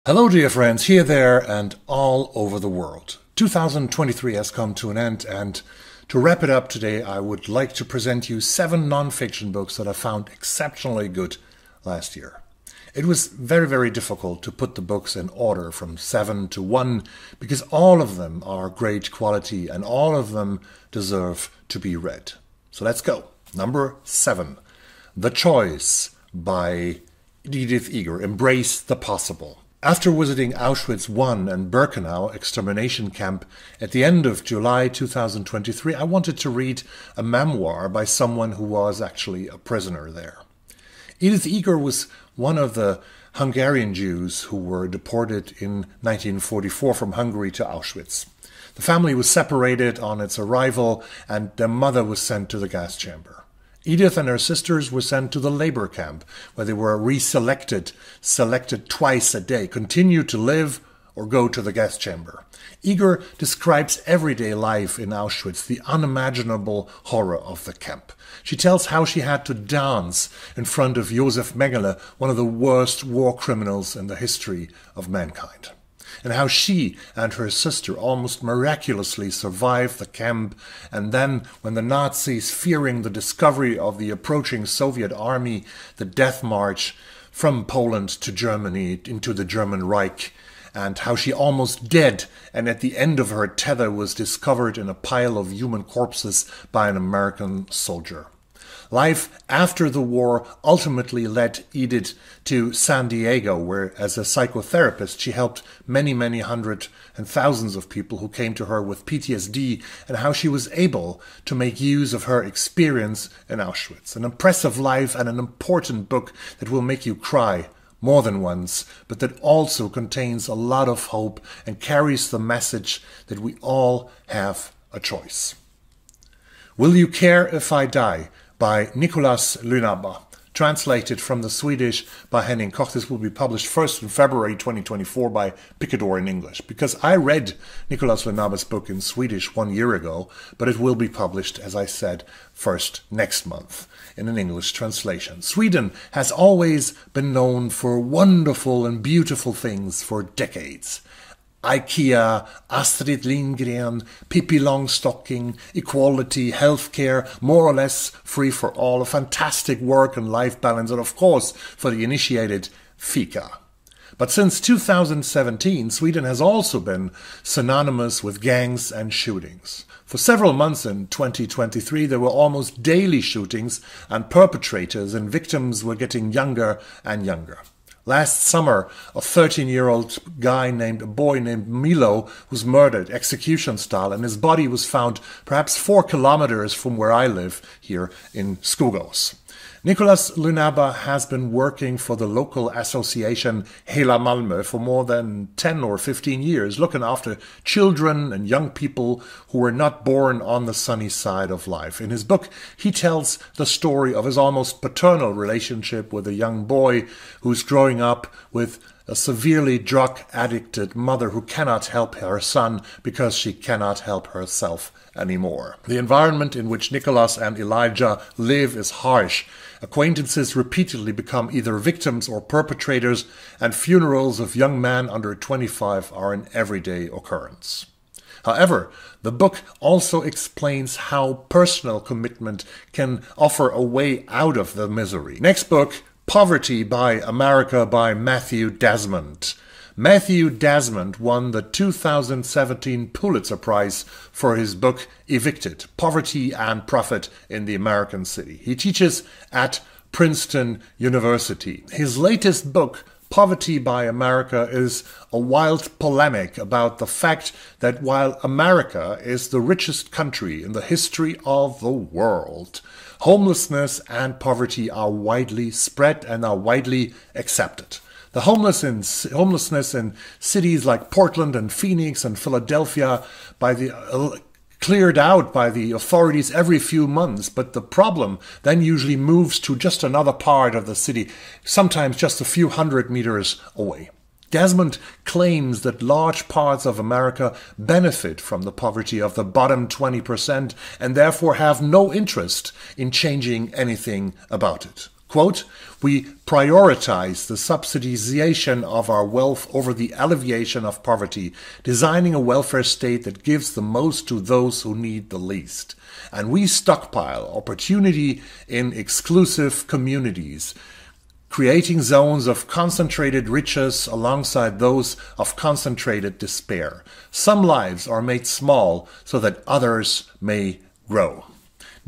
Hello, dear friends, here, there, and all over the world. 2023 has come to an end, and to wrap it up today, I would like to present you 7 non-fiction books that I found exceptionally good last year. It was very difficult to put the books in order from 7 to 1, because all of them are great quality and all of them deserve to be read. So let's go. Number 7, The Choice by Edith Eger, Embrace the Possible. After visiting Auschwitz I and Birkenau extermination camp at the end of July 2023, I wanted to read a memoir by someone who was actually a prisoner there. Edith Eger was one of the Hungarian Jews who were deported in 1944 from Hungary to Auschwitz. The family was separated on its arrival, and their mother was sent to the gas chamber. Edith and her sisters were sent to the labor camp, where they were selected twice a day, continue to live or go to the gas chamber. Eger describes everyday life in Auschwitz, the unimaginable horror of the camp. She tells how she had to dance in front of Josef Mengele, one of the worst war criminals in the history of mankind, and how she and her sister almost miraculously survived the camp, and then when the Nazis, fearing the discovery of the approaching Soviet army, the death march from Poland to Germany into the German Reich, and how she almost dead, and at the end of her tether was discovered in a pile of human corpses by an American soldier. Life after the war ultimately led Edith to San Diego, where as a psychotherapist she helped many hundreds and thousands of people who came to her with PTSD, and how she was able to make use of her experience in Auschwitz. An impressive life and an important book that will make you cry more than once, but that also contains a lot of hope and carries the message that we all have a choice. Will You Care If I Die? By Nicholas Lönaber, translated from the Swedish by Henning Koch. This will be published first in February 2024 by Picador in English, because I read Nicholas Lönaber's book in Swedish 1 year ago, but it will be published, as I said, first next month in an English translation. Sweden has always been known for wonderful and beautiful things for decades. IKEA, Astrid Lindgren, Pippi Longstocking, equality, healthcare, more or less free for all, a fantastic work and life balance, and of course, for the initiated, Fika. But since 2017, Sweden has also been synonymous with gangs and shootings. For several months in 2023, there were almost daily shootings, and perpetrators and victims were getting younger and younger. Last summer, a 13-year-old boy named Milo was murdered, execution style, and his body was found perhaps 4 kilometers from where I live here in Skogås. Nicholas Lönaber has been working for the local association Hela Malmö for more than 10 or 15 years, looking after children and young people who were not born on the sunny side of life. In his book, he tells the story of his almost paternal relationship with a young boy who's growing up with a severely drug-addicted mother who cannot help her son because she cannot help herself anymore. The environment in which Nicholas and Elijah live is harsh. Acquaintances repeatedly become either victims or perpetrators, and funerals of young men under 25 are an everyday occurrence. However, the book also explains how personal commitment can offer a way out of the misery. Next book, Poverty by America by Matthew Desmond. Matthew Desmond won the 2017 Pulitzer Prize for his book Evicted, Poverty and Profit in the American City. He teaches at Princeton University. His latest book, Poverty by America, is a wild polemic about the fact that while America is the richest country in the history of the world, homelessness and poverty are widely spread and are widely accepted. The homelessness in cities like Portland and Phoenix and Philadelphia cleared out by the authorities every few months, but the problem then usually moves to just another part of the city, sometimes just a few hundred meters away. Desmond claims that large parts of America benefit from the poverty of the bottom 20% and therefore have no interest in changing anything about it. Quote, "We prioritize the subsidization of our wealth over the alleviation of poverty, designing a welfare state that gives the most to those who need the least. And we stockpile opportunity in exclusive communities, creating zones of concentrated riches alongside those of concentrated despair. Some lives are made small so that others may grow."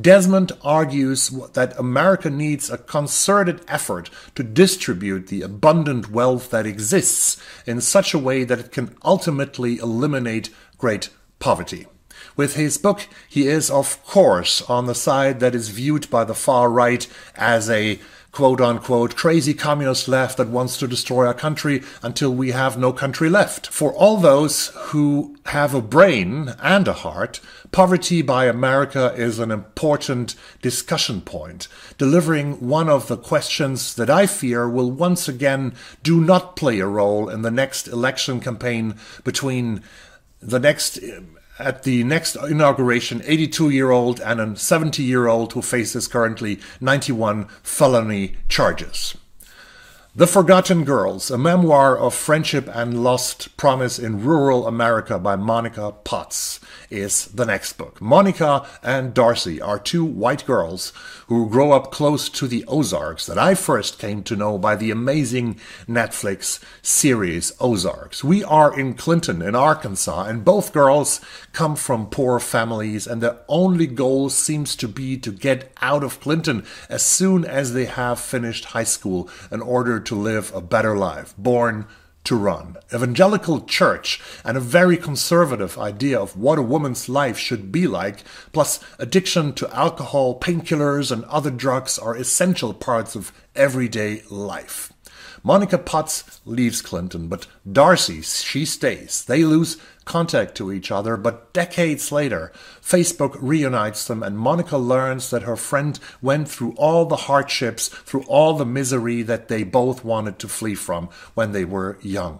Desmond argues that America needs a concerted effort to distribute the abundant wealth that exists in such a way that it can ultimately eliminate great poverty. With his book, he is, of course, on the side that is viewed by the far right as a quote-unquote crazy communist left that wants to destroy our country until we have no country left. For all those who have a brain and a heart, Poverty by America is an important discussion point, delivering one of the questions that I fear will once again do not play a role in the next election campaign between at the next inauguration, 82-year-old and a 70-year-old who faces currently 91 felony charges. The Forgotten Girls, a memoir of friendship and lost promise in rural America by Monica Potts, is the next book. Monica and Darcy are two white girls who grow up close to the Ozarks that I first came to know by the amazing Netflix series Ozarks. We are in Clinton, in Arkansas, and both girls come from poor families, and their only goal seems to be to get out of Clinton as soon as they have finished high school in order to live a better life. Born to run. Evangelical church and a very conservative idea of what a woman's life should be like, plus addiction to alcohol, painkillers, and other drugs are essential parts of everyday life. Monica Potts leaves Clinton, but Darcy, she stays. They lose contact to each other, but decades later, Facebook reunites them, and Monica learns that her friend went through all the hardships, through all the misery that they both wanted to flee from when they were young.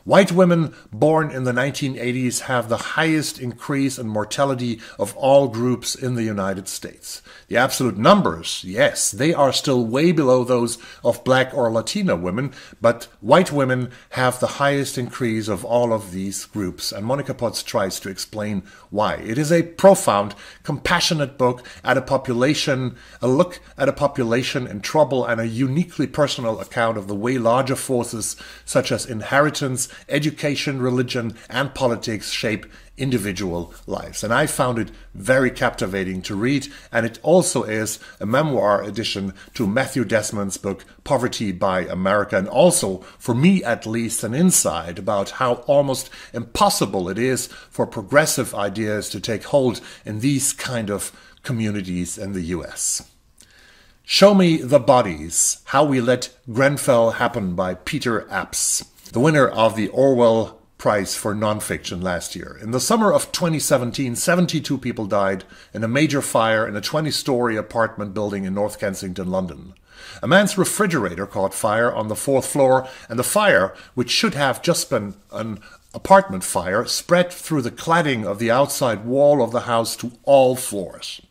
White women born in the 1980s have the highest increase in mortality of all groups in the United States. The absolute numbers, yes, they are still way below those of black or Latina women, but white women have the highest increase of all of these groups, and Monica Potts tries to explain why. It is a profound, compassionate book at a look at a population in trouble, and a uniquely personal account of the way larger forces such as inheritance, education, religion, and politics shape individual lives. And I found it very captivating to read, and it also is a memoir addition to Matthew Desmond's book Poverty by America, and also, for me at least, an insight about how almost impossible it is for progressive ideas to take hold in these kind of communities in the US. Show Me the Bodies, How We Let Grenfell Happen by Peter Apps, the winner of the Orwell Prize for Nonfiction last year. In the summer of 2017, 72 people died in a major fire in a 20-story apartment building in North Kensington, London. A man's refrigerator caught fire on the 4th floor, and the fire, which should have just been an apartment fire, spread through the cladding of the outside wall of the house to all floors.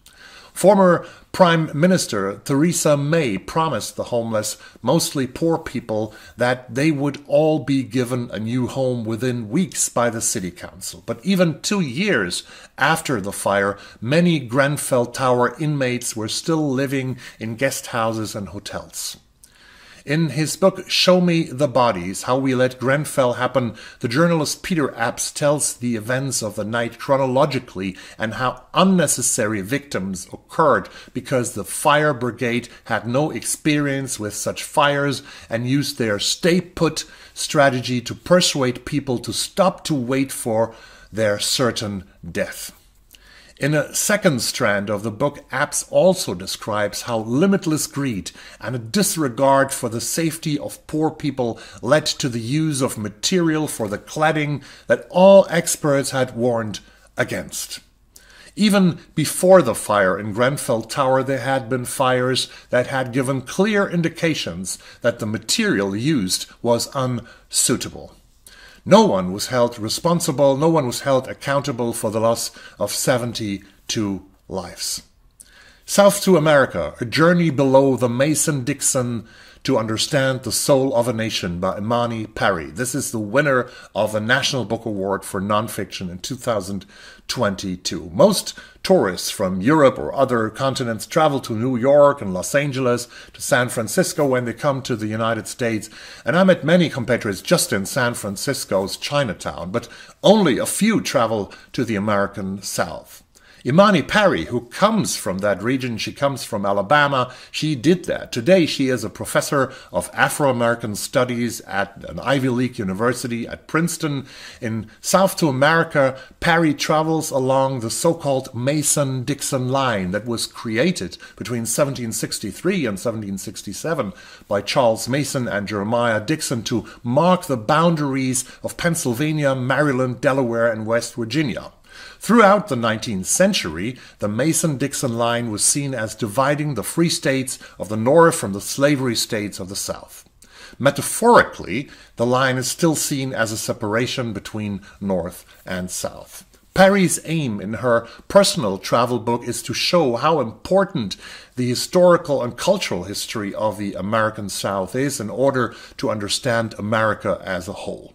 Former Prime Minister Theresa May promised the homeless, mostly poor people, that they would all be given a new home within weeks by the City Council. But even 2 years after the fire, many Grenfell Tower inmates were still living in guest houses and hotels. In his book, Show Me the Bodies, How We Let Grenfell Happen, the journalist Peter Apps tells the events of the night chronologically and how unnecessary victims occurred because the fire brigade had no experience with such fires and used their stay-put strategy to persuade people to stop to wait for their certain death. In a second strand of the book, Apps also describes how limitless greed and a disregard for the safety of poor people led to the use of material for the cladding that all experts had warned against. Even before the fire in Grenfell Tower, there had been fires that had given clear indications that the material used was unsuitable. No one was held responsible, no one was held accountable for the loss of 72 lives. South to America, A Journey Below the Mason-Dixon to Understand the Soul of a Nation by Imani Perry. This is the winner of the National Book Award for Nonfiction in 2022. Most tourists from Europe or other continents travel to New York and Los Angeles, to San Francisco when they come to the United States. And I met many compatriots just in San Francisco's Chinatown, but only a few travel to the American South. Imani Perry, who comes from that region, she comes from Alabama, she did that. Today she is a professor of Afro-American Studies at an Ivy League university at Princeton. In South to America, Perry travels along the so-called Mason-Dixon line that was created between 1763 and 1767 by Charles Mason and Jeremiah Dixon to mark the boundaries of Pennsylvania, Maryland, Delaware, and West Virginia. Throughout the 19th century, the Mason-Dixon line was seen as dividing the free states of the North from the slavery states of the South. Metaphorically, the line is still seen as a separation between North and South. Perry's aim in her personal travel book is to show how important the historical and cultural history of the American South is in order to understand America as a whole.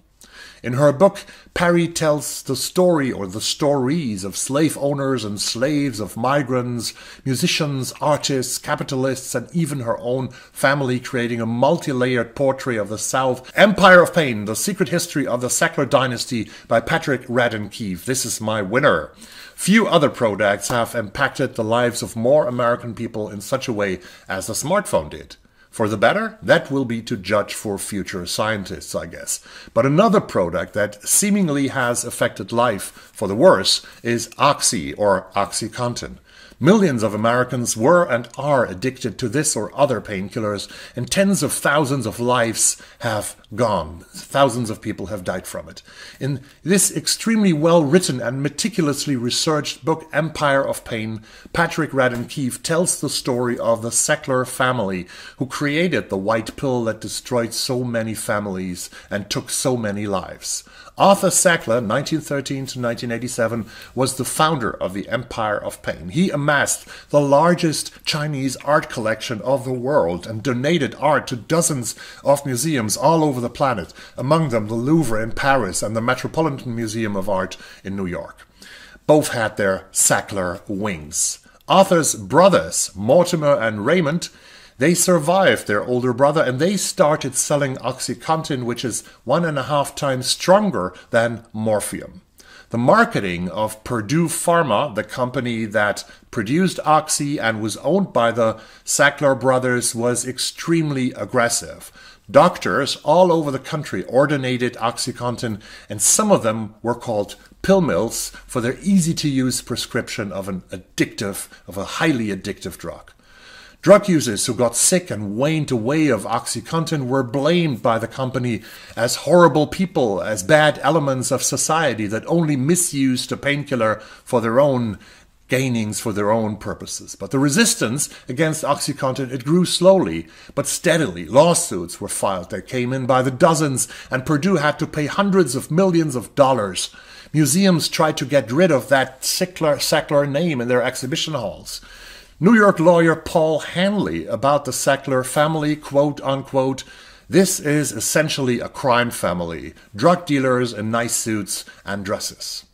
In her book, Perry tells the story or the stories of slave owners and slaves, of migrants, musicians, artists, capitalists, and even her own family, creating a multi-layered portrait of the South. Empire of Pain, The Secret History of the Sackler Dynasty by Patrick Radden Keefe. This is my winner. Few other products have impacted the lives of more American people in such a way as the smartphone did. For the better, that will be to judge for future scientists, I guess. But another product that seemingly has affected life for the worse is Oxy or OxyContin. Millions of Americans were and are addicted to this or other painkillers, and tens of thousands of lives have gone. Thousands of people have died from it. In this extremely well-written and meticulously researched book, Empire of Pain, Patrick Radden Keefe tells the story of the Sackler family, who created the white pill that destroyed so many families and took so many lives. Arthur Sackler, 1913 to 1987, was the founder of the Empire of Pain. He amassed the largest Chinese art collection of the world and donated art to dozens of museums all over the planet, among them the Louvre in Paris and the Metropolitan Museum of Art in New York. Both had their Sackler wings. Arthur's brothers, Mortimer and Raymond, they survived their older brother and they started selling OxyContin, which is 1.5 times stronger than morphium. The marketing of Purdue Pharma, the company that produced Oxy and was owned by the Sackler brothers, was extremely aggressive. Doctors all over the country ordinated OxyContin, and some of them were called pill mills for their easy-to-use prescription of a highly addictive drug. Drug users who got sick and waned away of OxyContin were blamed by the company as horrible people, as bad elements of society that only misused a painkiller for their own gainings, for their own purposes. But the resistance against OxyContin, it grew slowly but steadily. Lawsuits were filed that came in by the dozens, and Purdue had to pay hundreds of millions of dollars. Museums tried to get rid of that Sackler name in their exhibition halls. New York lawyer Paul Hanley about the Sackler family, quote unquote, "This is essentially a crime family, drug dealers in nice suits and dresses."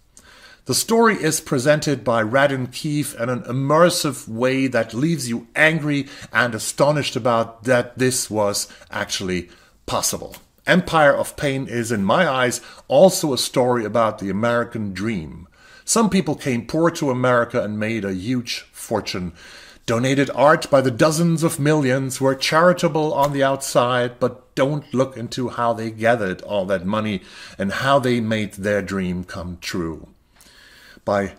The story is presented by Radden Keefe in an immersive way that leaves you angry and astonished about that this was actually possible. Empire of Pain is, in my eyes, also a story about the American dream. Some people came poor to America and made a huge fortune, donated art by the dozens of millions, were charitable on the outside, but don't look into how they gathered all that money and how they made their dream come true by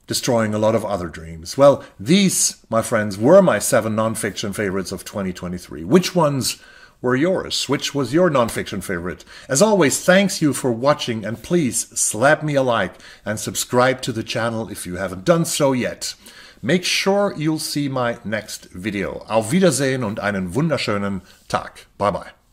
destroying a lot of other dreams. Well, these, my friends, were my 7 nonfiction favorites of 2023. Which ones were yours? Which was your nonfiction favorite? As always, thanks you for watching, and please slap me a like and subscribe to the channel if you haven't done so yet. Make sure you'll see my next video. Auf Wiedersehen und einen wunderschönen Tag. Bye bye.